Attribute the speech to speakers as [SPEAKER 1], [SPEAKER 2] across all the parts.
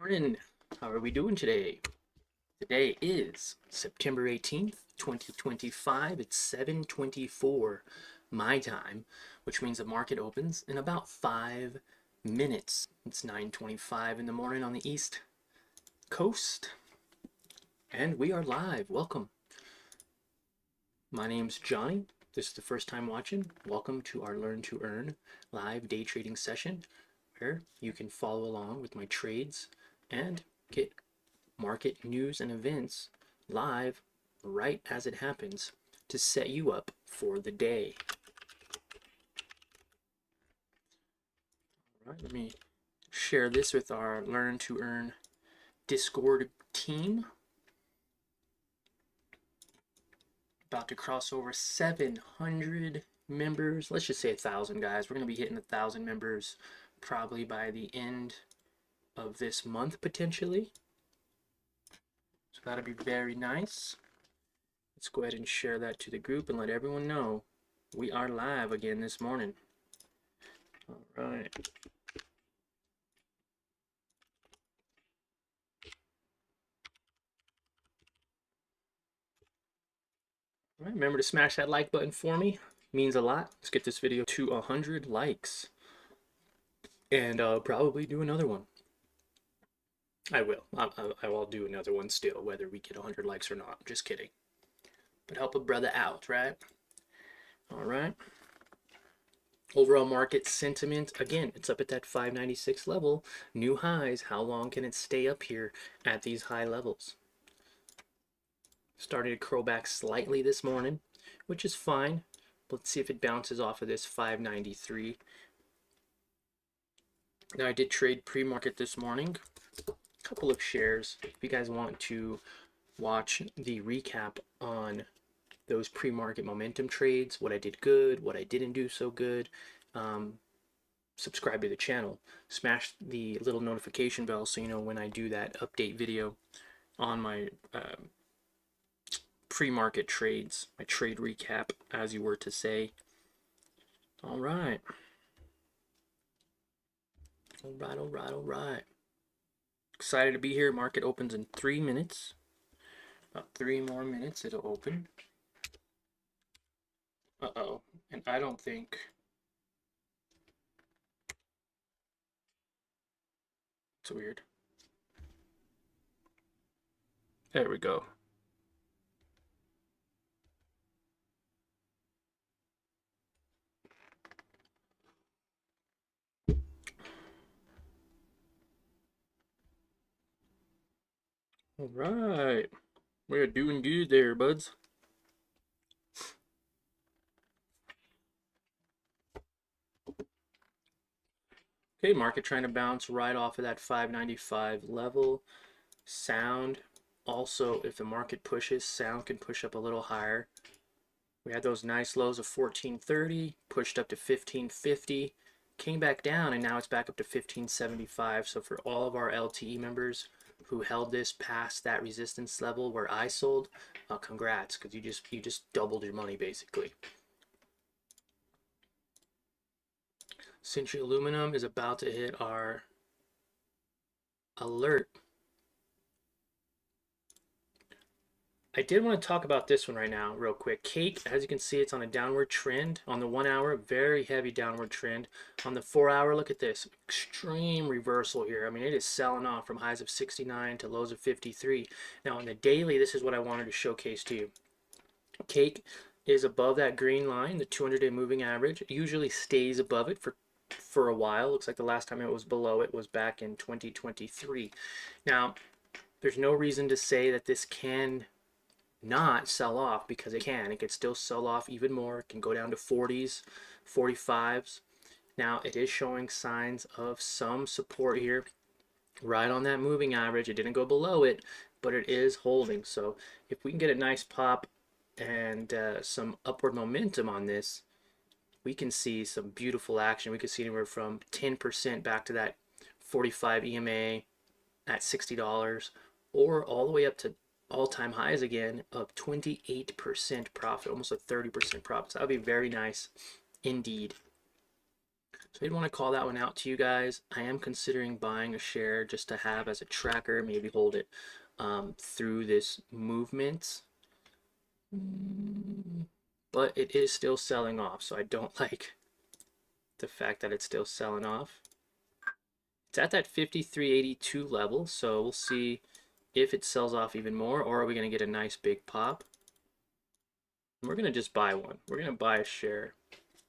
[SPEAKER 1] Morning. How are we doing today? Today is September 18th, 2025. It's 7:24 my time, which means the market opens in about 5 minutes. It's 9:25 in the morning on the East Coast, and we are live. Welcome. My name's Johnny. If this is the first time watching, welcome to our Learn to Earn live day trading session where you can follow along with my trades and get market news and events live right as it happens to set you up for the day. All right, let me share this with our Learn to Earn Discord team. About to cross over 700 members. Let's just say 1,000, guys. We're going to be hitting 1,000 members probably by the end of this month, potentially. So that'll be very nice. Let's go ahead and share that to the group and let everyone know we are live again this morning. All right. All right, remember to smash that like button for me. It means a lot. Let's get this video to 100 likes. And I'll probably do another one. I will. I will do another one still, whether we get 100 likes or not. Just kidding. But help a brother out, right? All right. Overall market sentiment, again, it's up at that 596 level. New highs. How long can it stay up here at these high levels? Started to curl back slightly this morning, which is fine. Let's see if it bounces off of this 593. Now, I did trade pre-market this morning. A couple of shares. If you guys want to watch the recap on those pre-market momentum trades, what I did good, what I didn't do so good, subscribe to the channel. Smash the little notification bell so you know when I do that update video on my pre-market trades, my trade recap, as you were to say. All right. All right. Excited to be here. Market opens in 3 minutes. About 3 more minutes it'll open. Uh-oh. And I don't think... It's weird. There we go. All right. We're doing good there, buds. Okay, market trying to bounce right off of that 595 level. Sound, also, if the market pushes, sound can push up a little higher. We had those nice lows of 1430, pushed up to 1550, came back down, and now it's back up to 1575. So for all of our LTE members who held this past that resistance level where I sold, congrats, because you just doubled your money basically. Century Aluminum is about to hit our alert. I did want to talk about this one right now real quick. Cake, as you can see, it's on a downward trend. On the 1 hour, very heavy downward trend. On the 4 hour, look at this. Extreme reversal here. I mean, it is selling off from highs of 69 to lows of 53. Now, on the daily, this is what I wanted to showcase to you. Cake is above that green line, the 200-day moving average. It usually stays above it for a while. Looks like the last time it was below it was back in 2023. Now, there's no reason to say that this can not sell off, because it can. It could still sell off even more. It can go down to 40s, 45s. Now, it is showing signs of some support here right on that moving average. It didn't go below it, but it is holding. So if we can get a nice pop and some upward momentum on this, we can see some beautiful action. We could see anywhere from 10% back to that 45 EMA at $60, or all the way up to all-time highs again of 28% profit, almost a 30% profit. So that would be very nice indeed. So I did want to call that one out to you guys. I am considering buying a share just to have as a tracker, maybe hold it through this movement. But it is still selling off, so I don't like the fact that it's still selling off. It's at that 53.82 level, so we'll see if it sells off even more, or are we going to get a nice big pop. We're going to just buy one. We're going to buy a share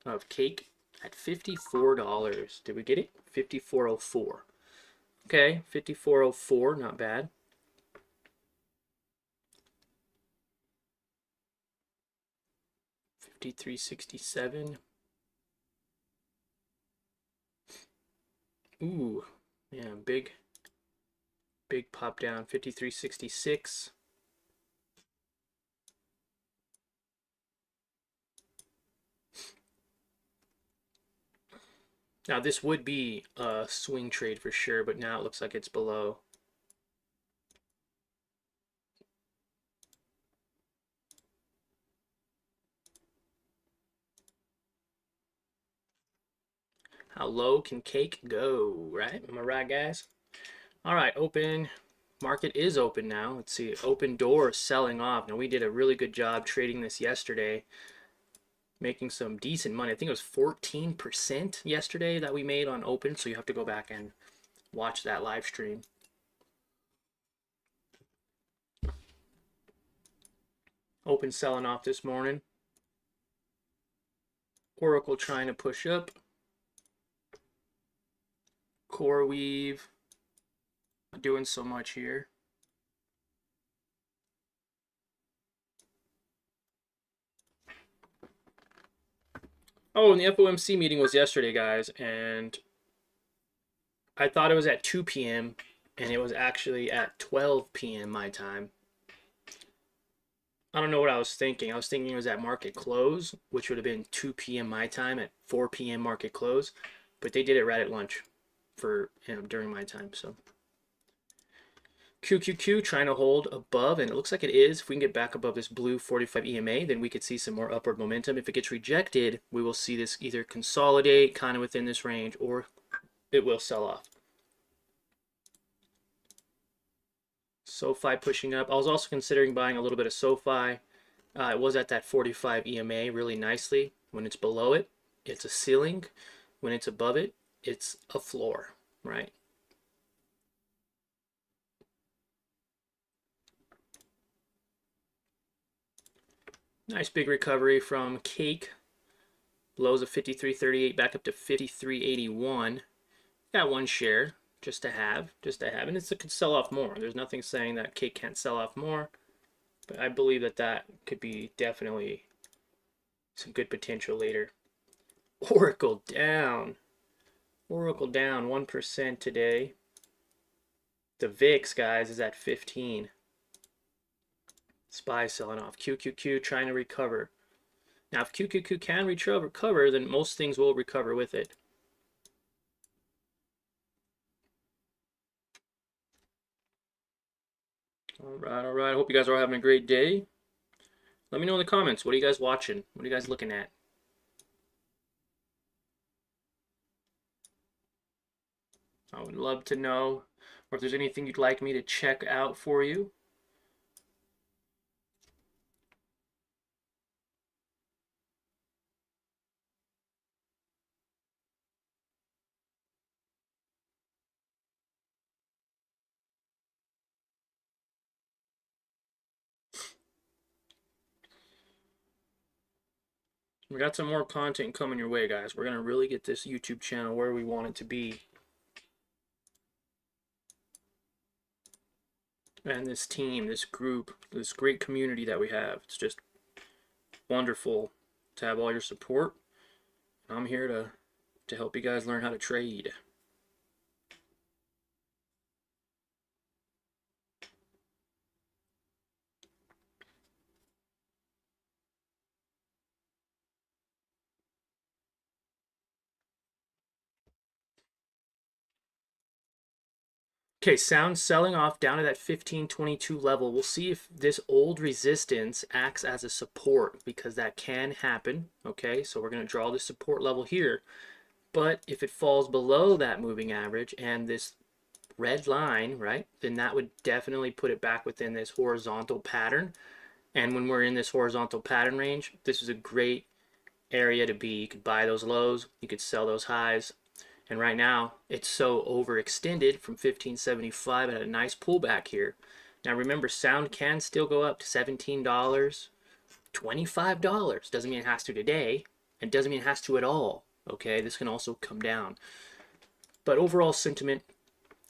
[SPEAKER 1] of Cake at $54. Did we get it? 54.04. Okay, 54.04, not bad. $53.67. Ooh, yeah, big pop down. $53.66. Now this would be a swing trade for sure, but now it looks like it's below. How low can Cake go, right? Am I right, guys? All right, open. Market is open now. Let's see, open door selling off. Now we did a really good job trading this yesterday, making some decent money. I think it was 14% yesterday that we made on open, so you have to go back and watch that live stream. Open selling off this morning. Oracle trying to push up. Core weave. Not doing so much here. Oh, and the FOMC meeting was yesterday, guys, and I thought it was at 2 p.m. and it was actually at 12 p.m. my time. I don't know what I was thinking. I was thinking it was at market close, which would have been 2 p.m. my time at 4 p.m. market close, but they did it right at lunch for during my time. So QQQ trying to hold above, and it looks like it is. If we can get back above this blue 45 EMA, then we could see some more upward momentum. If it gets rejected, we will see this either consolidate kind of within this range, or it will sell off. SoFi pushing up. I was also considering buying a little bit of SoFi. It was at that 45 EMA really nicely. When it's below it, it's a ceiling. When it's above it, it's a floor, right? Nice big recovery from Cake. Lows of 53.38 back up to 53.81. Got one share just to have, and it could sell off more. There's nothing saying that Cake can't sell off more, but I believe that that could be definitely some good potential later. Oracle down 1% today. The VIX, guys, is at 15. SPY selling off. QQQ trying to recover. Now, if QQQ can recover, then most things will recover with it. All right. I hope you guys are all having a great day. Let me know in the comments. What are you guys watching? What are you guys looking at? I would love to know, or if there's anything you'd like me to check out for you. We got some more content coming your way, guys. We're going to really get this YouTube channel where we want it to be. And this team, this group, this great community that we have. It's just wonderful to have all your support. I'm here to help you guys learn how to trade. Okay, sound selling off down to that 1522 level. We'll see if this old resistance acts as a support, because that can happen. Okay, so we're going to draw the support level here. But if it falls below that moving average and this red line, right, then that would definitely put it back within this horizontal pattern. And when we're in this horizontal pattern range, this is a great area to be. You could buy those lows, you could sell those highs. And right now, it's so overextended from 1575 at a nice pullback here. Now remember, sound can still go up to $17, $25. Doesn't mean it has to today, and doesn't mean it has to at all. Okay, this can also come down. But overall sentiment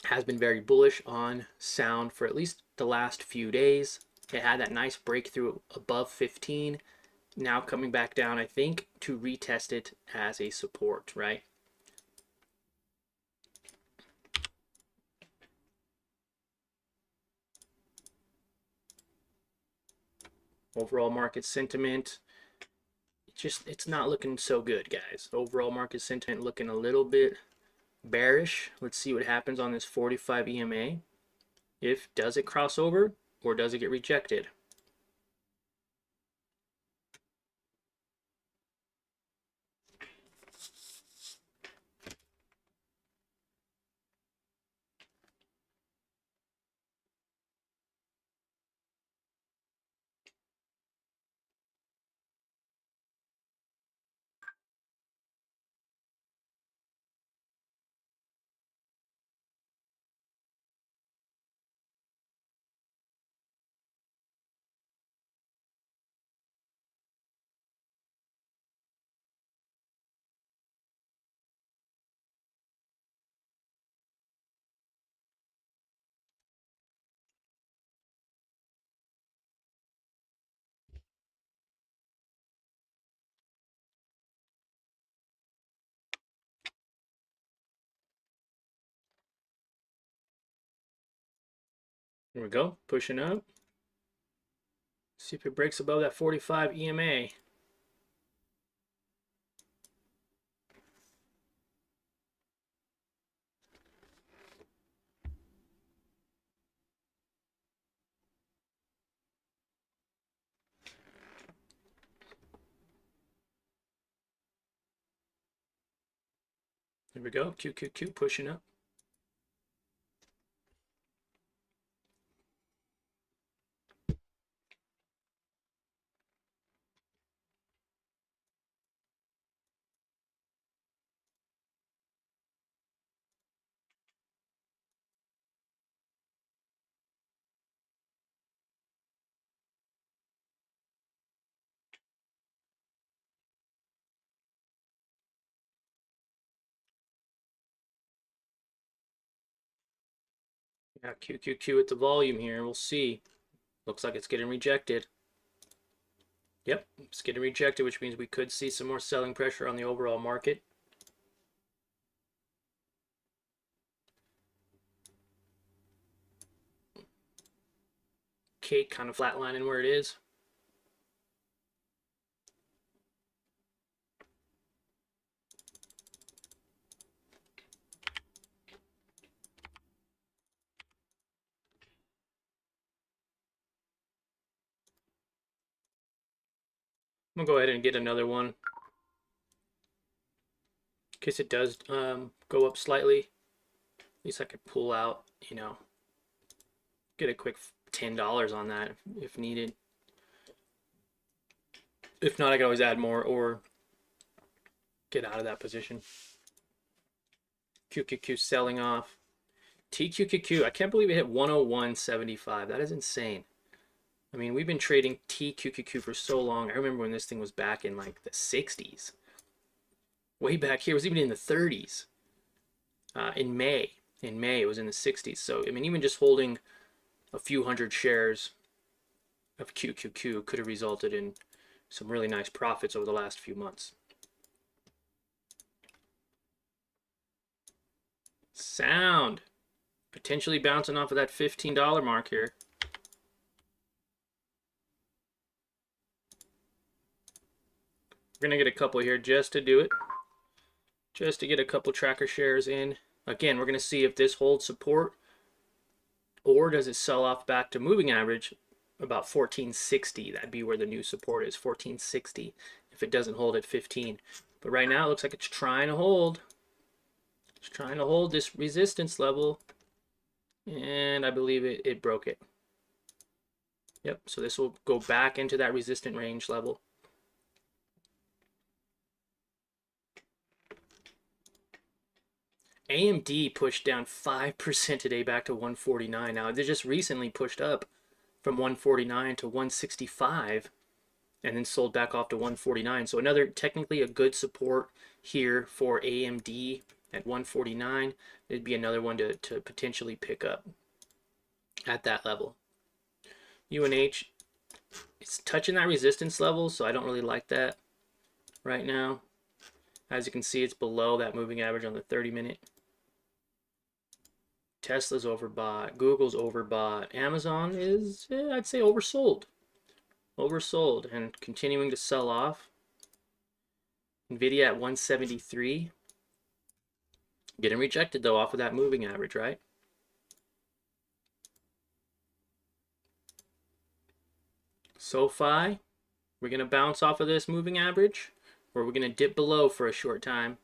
[SPEAKER 1] has been very bullish on sound for at least the last few days. It had that nice breakthrough above 15, now coming back down, I think, to retest it as a support, right? Overall market sentiment, it's not looking so good, guys. Overall market sentiment looking a little bit bearish. Let's see what happens on this 45 EMA. Does it cross over or does it get rejected? Here we go, pushing up. See if it breaks above that 45 EMA. Here we go, QQQ pushing up. Yeah, QQQ at the volume here, we'll see. Looks like it's getting rejected. Yep, it's getting rejected, which means we could see some more selling pressure on the overall market. Cake kind of flatlining where it is. I'm gonna go ahead and get another one in case it does go up slightly. At least I could pull out, get a quick $10 on that if needed. If not, I can always add more or get out of that position. QQQ selling off. TQQQ, I can't believe it hit 101.75. That is insane. I mean, we've been trading TQQQ for so long. I remember when this thing was back in like the 60s. Way back here, it was even in the 30s. In May, it was in the 60s. So, I mean, even just holding a few hundred shares of QQQ could have resulted in some really nice profits over the last few months. Sound. Potentially bouncing off of that $15 mark here. We're going to get a couple here just to do it. Just to get a couple tracker shares in. Again, we're going to see if this holds support or does it sell off back to moving average about 1460. That'd be where the new support is, 1460, if it doesn't hold at 15. But right now it looks like it's trying to hold. Just trying to hold this resistance level, and I believe it broke it. Yep, so this will go back into that resistant range level. AMD pushed down 5% today back to 149. Now, they just recently pushed up from 149 to 165 and then sold back off to 149. So another technically a good support here for AMD at 149. It'd be another one to potentially pick up at that level. UNH, it's touching that resistance level, so I don't really like that right now. As you can see, it's below that moving average on the 30-minute. Tesla's overbought. Google's overbought. Amazon is, I'd say, oversold. Oversold and continuing to sell off. Nvidia at 173. Getting rejected, though, off of that moving average, right? SoFi, we're going to bounce off of this moving average, or we're going to dip below for a short time.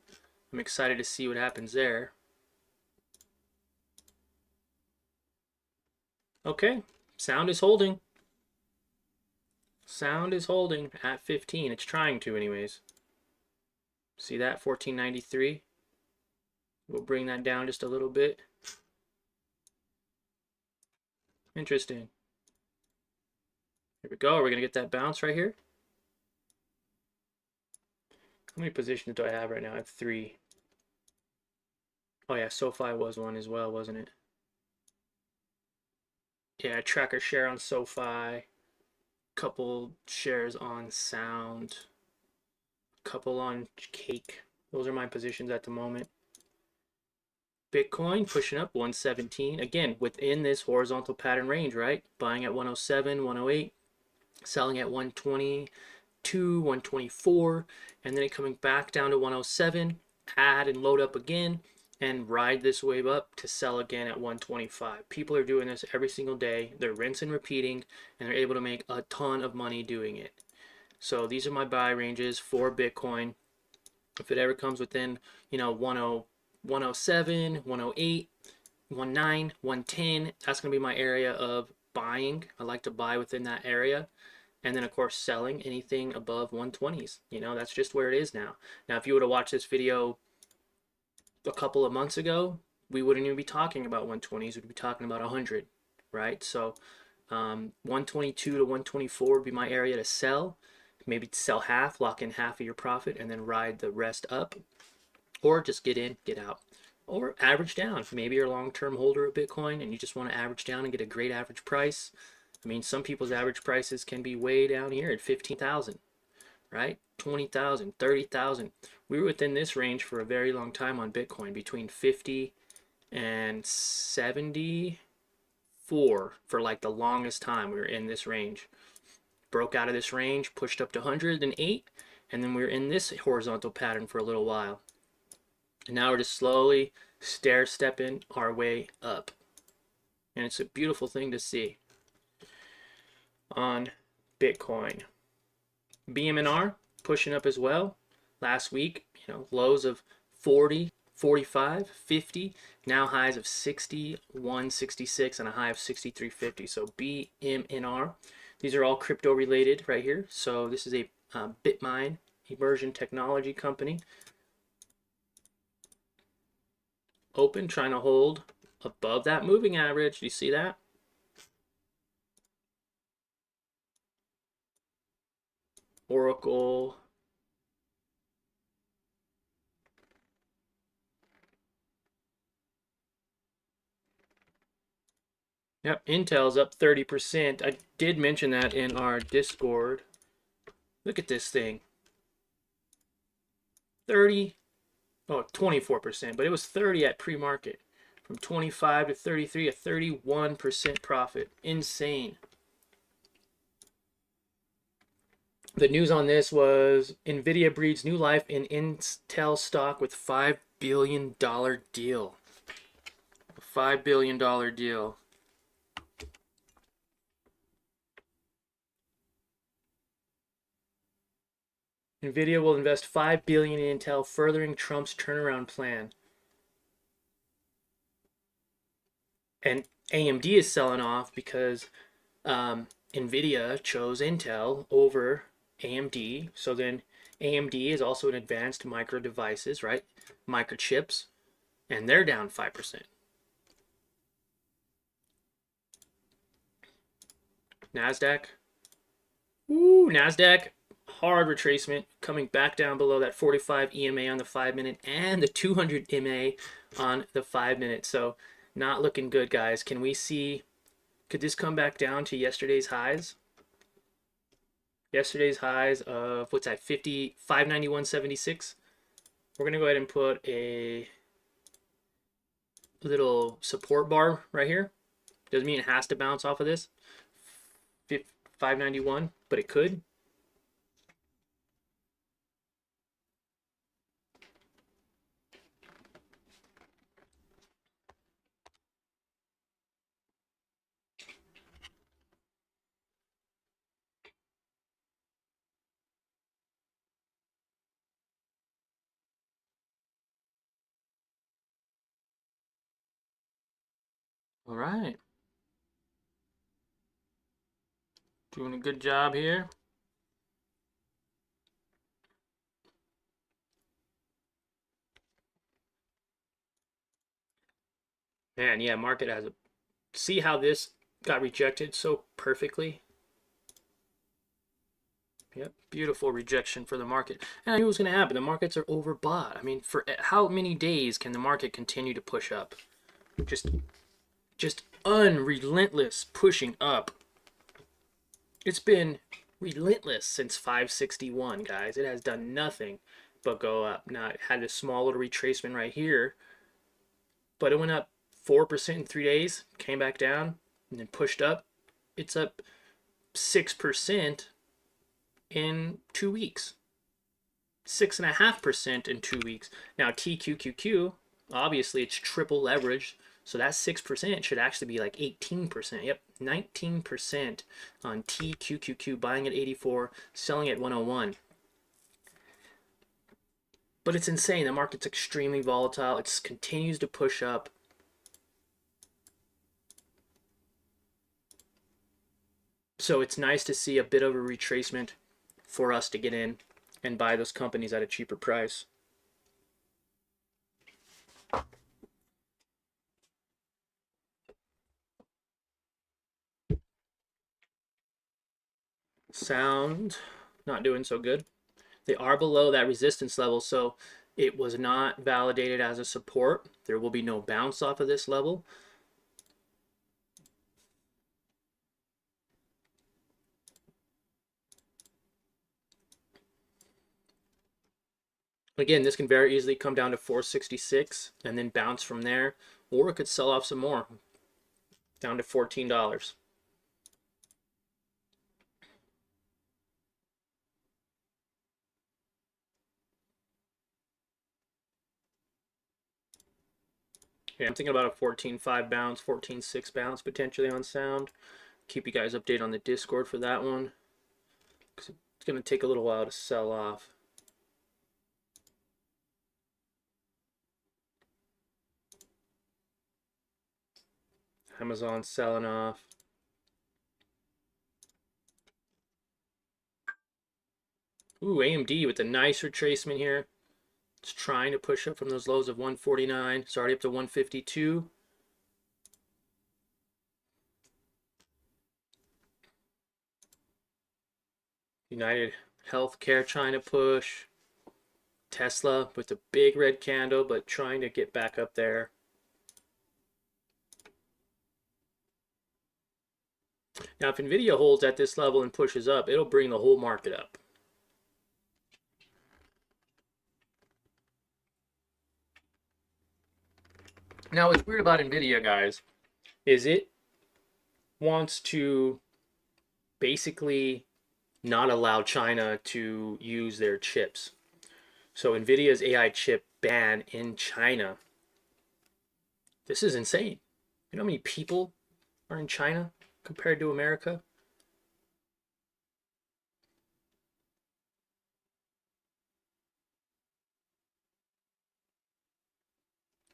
[SPEAKER 1] I'm excited to see what happens there. Okay, sound is holding. Sound is holding at 15. It's trying to anyways. See that? 1493. We'll bring that down just a little bit. Interesting. Here we go. We're going to get that bounce right here. How many positions do I have right now? I have 3. Oh yeah, SoFi was one as well, wasn't it? Yeah, tracker share on SoFi. Couple shares on Sound. Couple on Cake. Those are my positions at the moment. Bitcoin pushing up 117. Again, within this horizontal pattern range, right? Buying at 107, 108. Selling at 122, 124. And then it coming back down to 107. Add and load up again. And ride this wave up to sell again at 125. People are doing this every single day. They're rinsing and repeating, and they're able to make a ton of money doing it. So these are my buy ranges for Bitcoin. If it ever comes within, 107, 108, 19, 110, that's going to be my area of buying. I like to buy within that area. And then, of course, selling anything above 120s. That's just where it is now. Now, if you were to watch this video a couple of months ago, we wouldn't even be talking about 120s. We'd be talking about 100, right? So 122 to 124 would be my area to sell. Maybe sell half, lock in half of your profit, and then ride the rest up. Or just get in, get out. Or average down. Maybe you're a long-term holder of Bitcoin and you just want to average down and get a great average price. I mean, some people's average prices can be way down here at 15,000, right? 20,000, 30,000. We were within this range for a very long time on Bitcoin, between 50 and 74 for like the longest time. We were in this range. Broke out of this range, pushed up to 108, and then we were in this horizontal pattern for a little while. And now we're just slowly stair-stepping our way up. And it's a beautiful thing to see on Bitcoin. BMNR pushing up as well. Last week, lows of 40, 45, 50, now highs of 61, 66, and a high of 63.50. So BMNR. These are all crypto related right here. So this is a Bitmine immersion technology company. Open, trying to hold above that moving average. Do you see that? Oracle. Yep, Intel's up 30%. I did mention that in our Discord. Look at this thing. 24%, but it was 30 at pre-market. From 25 to 33, a 31% profit. Insane. The news on this was Nvidia breathes new life in Intel stock with $5 billion deal. A $5 billion deal. Nvidia will invest $5 billion in Intel, furthering Trump's turnaround plan. And AMD is selling off because NVIDIA chose Intel over AMD. So then AMD is also in advanced micro devices, right? Microchips, and they're down 5%. NASDAQ. Ooh, NASDAQ. Hard retracement coming back down below that 45 EMA on the 5-minute and the 200 EMA on the 5-minute. So not looking good, guys. Can we see, could this come back down to yesterday's highs? Yesterday's highs of, what's that, 591.76. We're going to go ahead and put a little support bar right here. Doesn't mean it has to bounce off of this 591, but it could. All right. Doing a good job here. Man, yeah, market has a, see how this got rejected so perfectly? Yep, beautiful rejection for the market. And I knew it was going to happen. The markets are overbought. I mean, for how many days can the market continue to push up? Just unrelentless pushing up. It's been relentless since 561, guys. It has done nothing but go up. Now, it had a small little retracement right here, but it went up 4% in 3 days, came back down, and then pushed up. It's up 6% in 2 weeks. 6.5% in 2 weeks. Now TQQQ, obviously it's triple leveraged, so that 6% should actually be like 18%. Yep, 19% on TQQQ, buying at 84, selling at 101. But it's insane. The market's extremely volatile. It continues to push up. So it's nice to see a bit of a retracement for us to get in and buy those companies at a cheaper price. Sound, not doing so good. They are below that resistance level, so it was not validated as a support. There will be no bounce off of this level. Again, this can very easily come down to 466 and then bounce from there, or it could sell off some more down to $14. Yeah, I'm thinking about a 14.5 bounce, 14.6 bounce potentially on sound. Keep you guys updated on the Discord for that one, because it's going to take a little while to sell off. Amazon selling off. Ooh, AMD with a nice retracement here. It's trying to push up from those lows of 149. It's already up to 152. United Healthcare trying to push. Tesla with a big red candle, but trying to get back up there. Now, if NVIDIA holds at this level and pushes up, it'll bring the whole market up. Now, what's weird about NVIDIA, guys, is it wants to basically not allow China to use their chips. So NVIDIA's AI chip ban in China. This is insane. You know how many people are in China compared to America?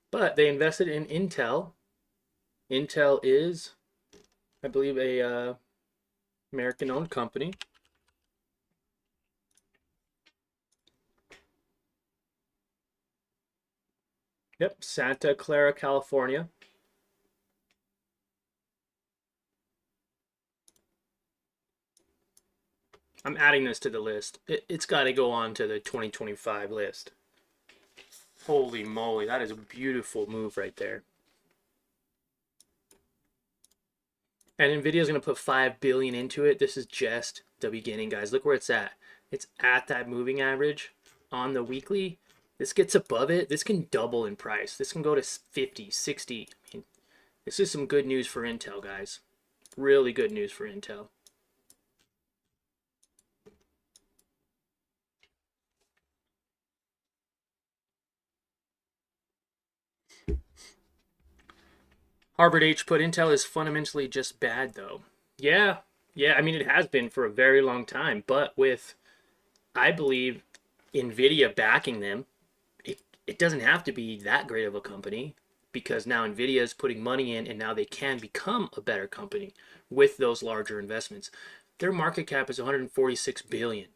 [SPEAKER 1] But they invested in Intel Intel is, I believe, a American-owned company. Yep, Santa Clara, California. I'm adding this to the list. It's got to go on to the 2025 list. Holy moly, that is a beautiful move right there. And Nvidia's going to put 5 billion into it. This is just the beginning, guys. Look where it's at. It's at that moving average on the weekly. This gets above it. This can double in price. This can go to 50, 60. I mean, this is some good news for Intel, guys. Really good news for Intel. Harvard H put Intel is fundamentally just bad, though. Yeah, yeah. I mean, it has been for a very long time, but with, I believe, Nvidia backing them, it doesn't have to be that great of a company because now Nvidia is putting money in and now they can become a better company with those larger investments. Their market cap is 146 billion.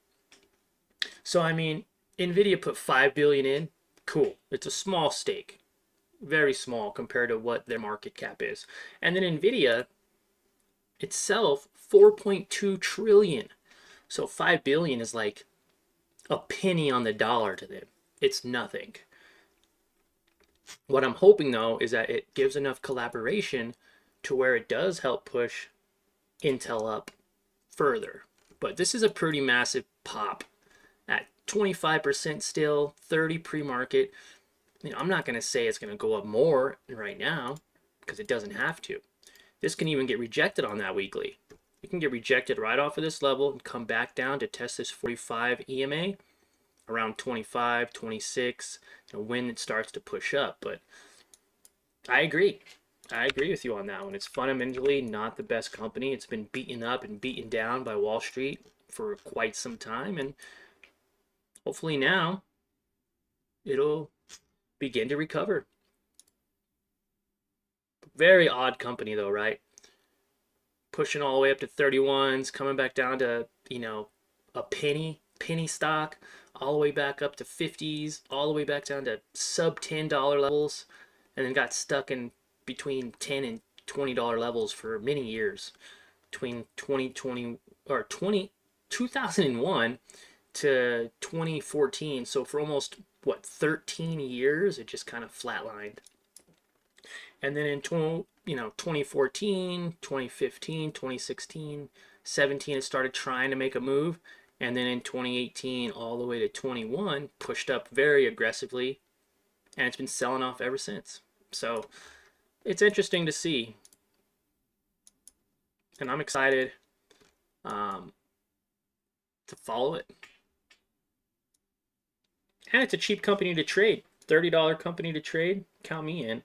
[SPEAKER 1] So I mean, Nvidia put 5 billion in. Cool. It's a small stake. Very small compared to what their market cap is. And then Nvidia itself 4.2 trillion. So 5 billion is like a penny on the dollar to them. It's nothing. What I'm hoping though is that it gives enough collaboration to where it does help push Intel up further. But this is a pretty massive pop at 25% still, 30 pre-market. You know, I'm not going to say it's going to go up more right now because it doesn't have to. This can even get rejected on that weekly. It can get rejected right off of this level and come back down to test this 45 EMA around 25, 26, when it starts to push up. But I agree. I agree with you on that one. It's fundamentally not the best company. It's been beaten up and beaten down by Wall Street for quite some time. And hopefully now it'll begin to recover. Very odd company though, right? Pushing all the way up to 31s, coming back down to, a penny stock, all the way back up to 50s, all the way back down to sub $10 levels, and then got stuck in between 10 and $20 levels for many years, between 2020 or 2001 to 2014. So for almost 13 years, it just kind of flatlined. And then in 2014, 2015, 2016, 17, it started trying to make a move. And then in 2018, all the way to 21, pushed up very aggressively. And it's been selling off ever since. So it's interesting to see. And I'm excited to follow it. And it's a cheap company to trade. $30 company to trade. Count me in.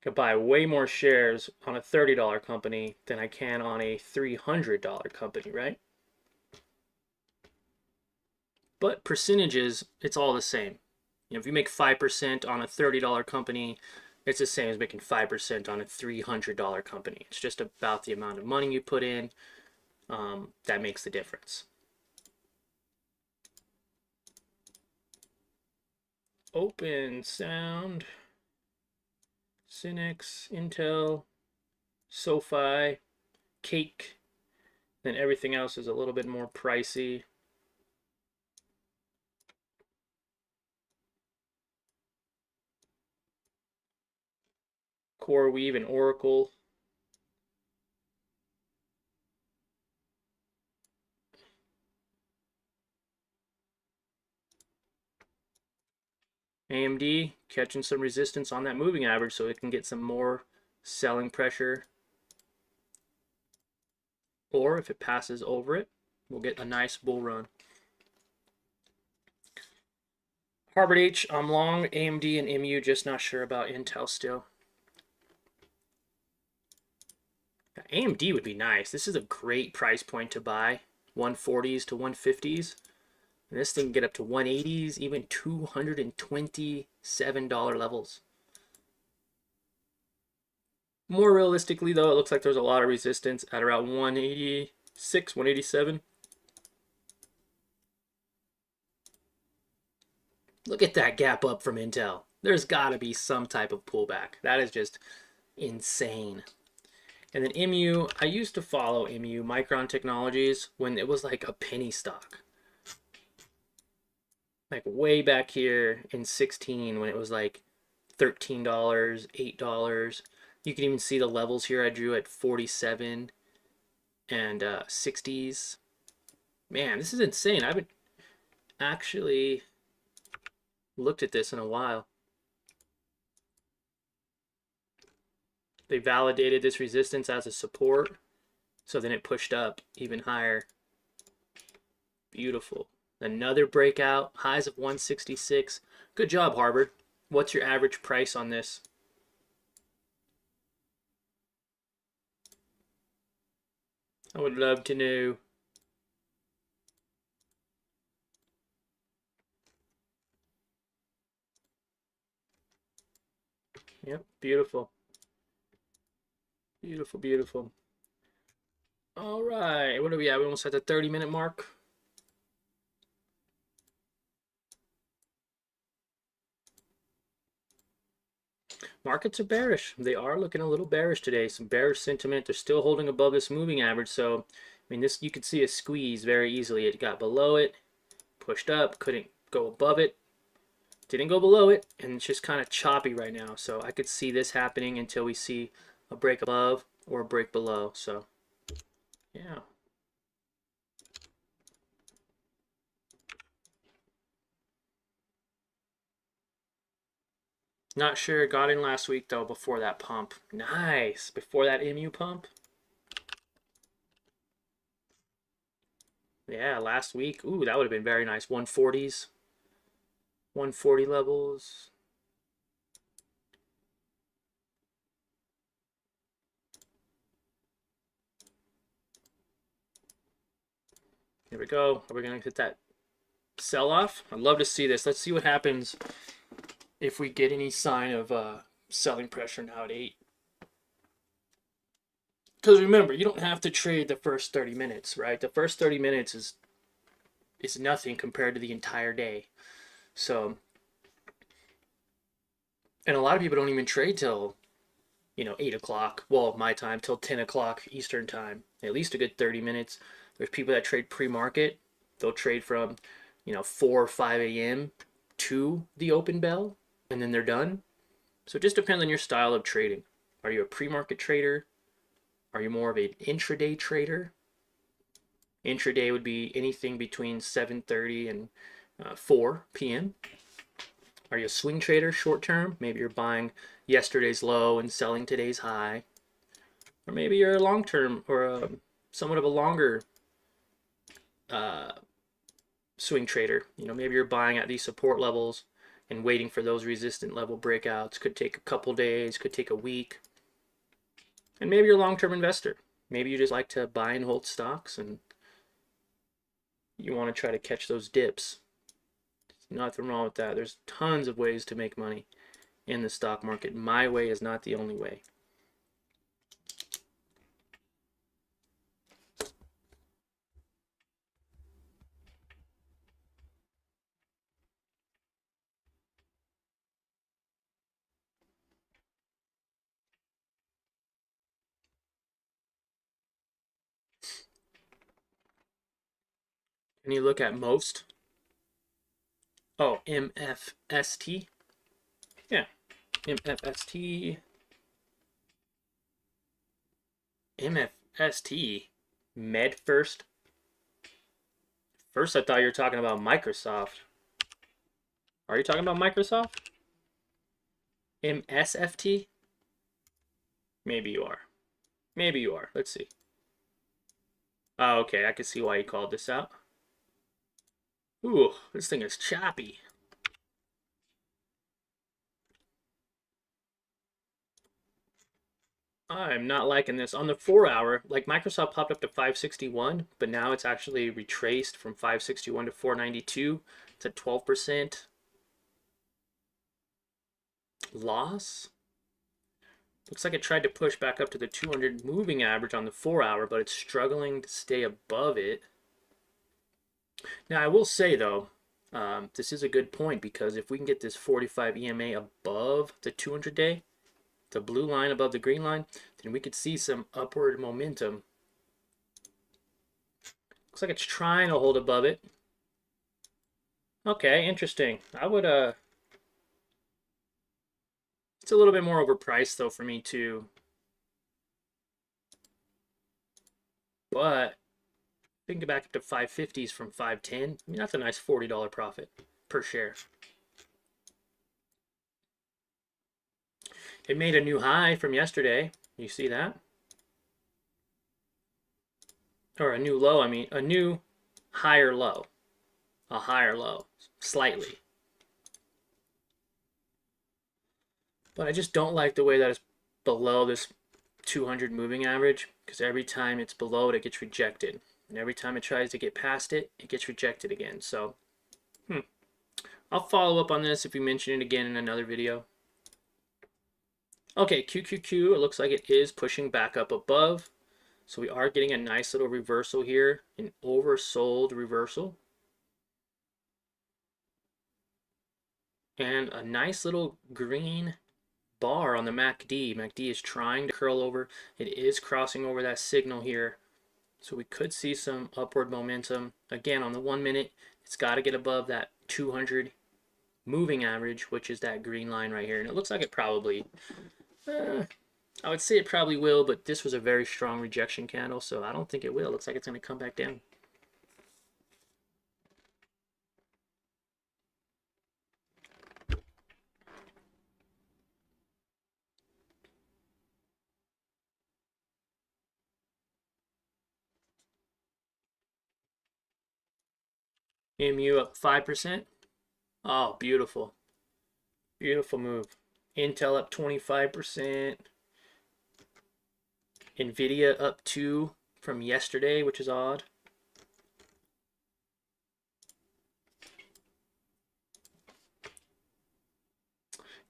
[SPEAKER 1] Could buy way more shares on a $30 company than I can on a $300 company, right? But percentages, it's all the same. If you make 5% on a $30 company, it's the same as making 5% on a $300 company. It's just about the amount of money you put in that makes the difference. Open sound. Cynex, Intel, SoFi, Cake. Then everything else is a little bit more pricey. CoreWeave and Oracle. AMD catching some resistance on that moving average so it can get some more selling pressure. Or if it passes over it, we'll get a nice bull run. Harvard H, I'm long AMD and MU, just not sure about Intel still. AMD would be nice. This is a great price point to buy. 140s to 150s. And this thing can get up to 180s, even $227 levels. More realistically, though, it looks like there's a lot of resistance at around 186, 187. Look at that gap up from Intel. There's got to be some type of pullback. That is just insane. And then MU, I used to follow MU, Micron Technologies, when it was like a penny stock. Like way back here in 16 when it was like $13, $8. You can even see the levels here I drew at 47 and 60s. Man, this is insane. I haven't actually looked at this in a while. They validated this resistance as a support, so then it pushed up even higher. Beautiful. Another breakout, highs of 166. Good job, Harvard. What's your average price on this? I would love to know. Yep, beautiful. Beautiful, beautiful. All right, what are we at? We almost at the 30-minute mark. Markets are bearish. They are looking a little bearish today. Some bearish sentiment. They're still holding above this moving average. So, I mean, this you could see a squeeze very easily. It got below it, pushed up, couldn't go above it, didn't go below it, and it's just kind of choppy right now. So I could see this happening until we see a break above or a break below. So, yeah. Not sure it got in last week, though, before that pump. Nice. Before that MU pump. Yeah, last week. Ooh, that would have been very nice. 140s. 140 levels. Here we go. Are we going to hit that sell-off? I'd love to see this. Let's see what happens if we get any sign of selling pressure now at 8. Because remember, you don't have to trade the first 30 minutes, right? The first 30 minutes is nothing compared to the entire day. So, and a lot of people don't even trade till, 8 o'clock. Well, my time, till 10 o'clock Eastern time. At least a good 30 minutes. There's people that trade pre-market. They'll trade from, 4 or 5 a.m. to the open bell, and then they're done. So it just depends on your style of trading. Are you a pre-market trader? Are you more of an intraday trader? Intraday would be anything between 7:30 and 4 p.m. Are you a swing trader, short term? Maybe you're buying yesterday's low and selling today's high. Or maybe you're a long term or somewhat of a longer swing trader. Maybe you're buying at these support levels and waiting for those resistant level breakouts. Could take a couple days, could take a week. And maybe you're a long-term investor. Maybe you just like to buy and hold stocks and you want to try to catch those dips. There's nothing wrong with that. There's tons of ways to make money in the stock market. My way is not the only way. Can you look at most? Oh, MFST. Yeah, MFST. MFST. MedFirst. First, I thought you were talking about Microsoft. Are you talking about Microsoft? MSFT? Maybe you are. Maybe you are. Let's see. Oh, okay. I can see why you called this out. Ooh, this thing is choppy. I'm not liking this. On the 4 hour, like Microsoft popped up to 561, but now it's actually retraced from 561 to 492. It's a 12% loss. Looks like it tried to push back up to the 200 moving average on the 4 hour, but it's struggling to stay above it. Now, I will say, though, this is a good point because if we can get this 45 EMA above the 200-day, the blue line above the green line, then we could see some upward momentum. Looks like it's trying to hold above it. Okay, interesting. I would, it's a little bit more overpriced, though, for me, too. But we can get back up to 550s from 510. I mean, that's a nice $40 profit per share. It made a new high from yesterday. You see that? Or a new low, I mean, a new higher low. A higher low, slightly. But I just don't like the way that it's below this 200 moving average, because every time it's below it, it gets rejected. And every time it tries to get past it, it gets rejected again. So, I'll follow up on this if we mention it again in another video. Okay, QQQ, it looks like it is pushing back up above. So we are getting a nice little reversal here, an oversold reversal. And a nice little green bar on the MACD. MACD is trying to curl over. It is crossing over that signal here. So we could see some upward momentum. Again, on the 1 minute, it's got to get above that 200 moving average, which is that green line right here. And it looks like it probably, I would say it probably will, but this was a very strong rejection candle, so I don't think it will. It looks like it's going to come back down. MU up 5%. Oh, beautiful. Beautiful move. Intel up 25%. Nvidia up 2 from yesterday, which is odd.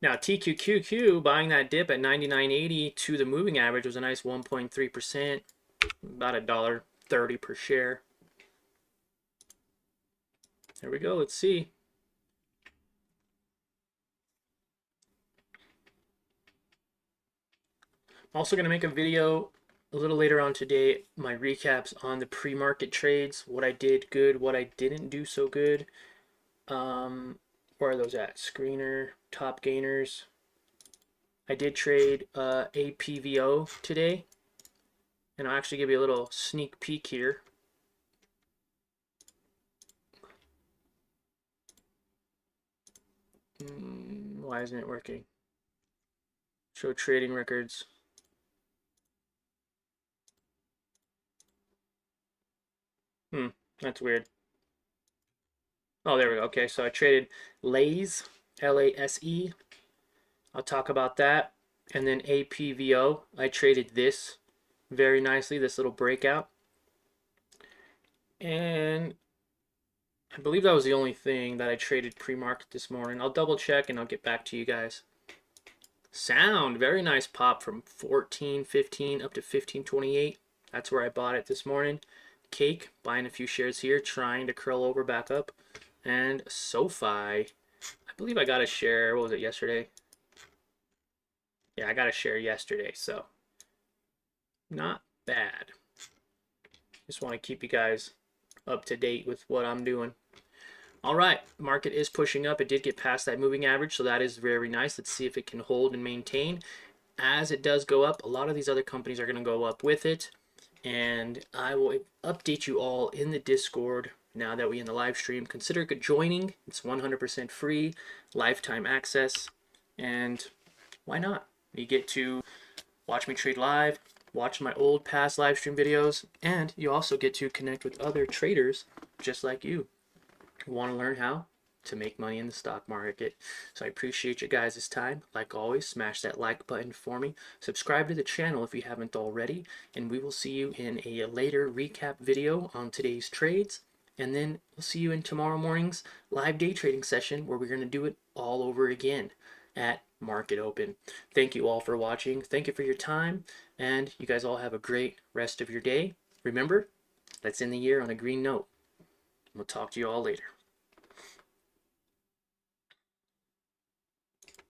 [SPEAKER 1] Now, TQQQ buying that dip at 99.80 to the moving average was a nice 1.3%, about $1.30 per share. There we go. Let's see. I'm also going to make a video a little later on today, my recaps on the pre-market trades, what I did good, what I didn't do so good. Where are those at? Screener, top gainers. I did trade APVO today, and I'll actually give you a little sneak peek here. Why isn't it working? Show trading records. That's weird. Oh, there we go. Okay, so I traded LASE, L-A-S-E. I'll talk about that. And then APVO, I traded this very nicely, this little breakout. And I believe that was the only thing that I traded pre-market this morning. I'll double check and I'll get back to you guys. Sound, very nice pop from 14.15 up to 15.28. That's where I bought it this morning. Cake, buying a few shares here, trying to curl over back up. And SoFi, I believe I got a share, what was it, yesterday? Yeah, I got a share yesterday, so not bad. Just want to keep you guys up to date with what I'm doing. All right, market is pushing up. It did get past that moving average, so that is very nice. Let's see if it can hold and maintain. As it does go up, a lot of these other companies are going to go up with it. And I will update you all in the Discord now that we're in the live stream. Consider joining. It's 100% free, lifetime access. And why not? You get to watch me trade live, watch my old past live stream videos, and you also get to connect with other traders just like you who want to learn how to make money in the stock market. So I appreciate you guys' time. Like always, smash that like button for me. Subscribe to the channel if you haven't already, and we will see you in a later recap video on today's trades. And then we'll see you in tomorrow morning's live day trading session where we're going to do it all over again at market open. Thank you all for watching. Thank you for your time, and you guys all have a great rest of your day. Remember, let's end the year on a green note. We'll talk to you all later.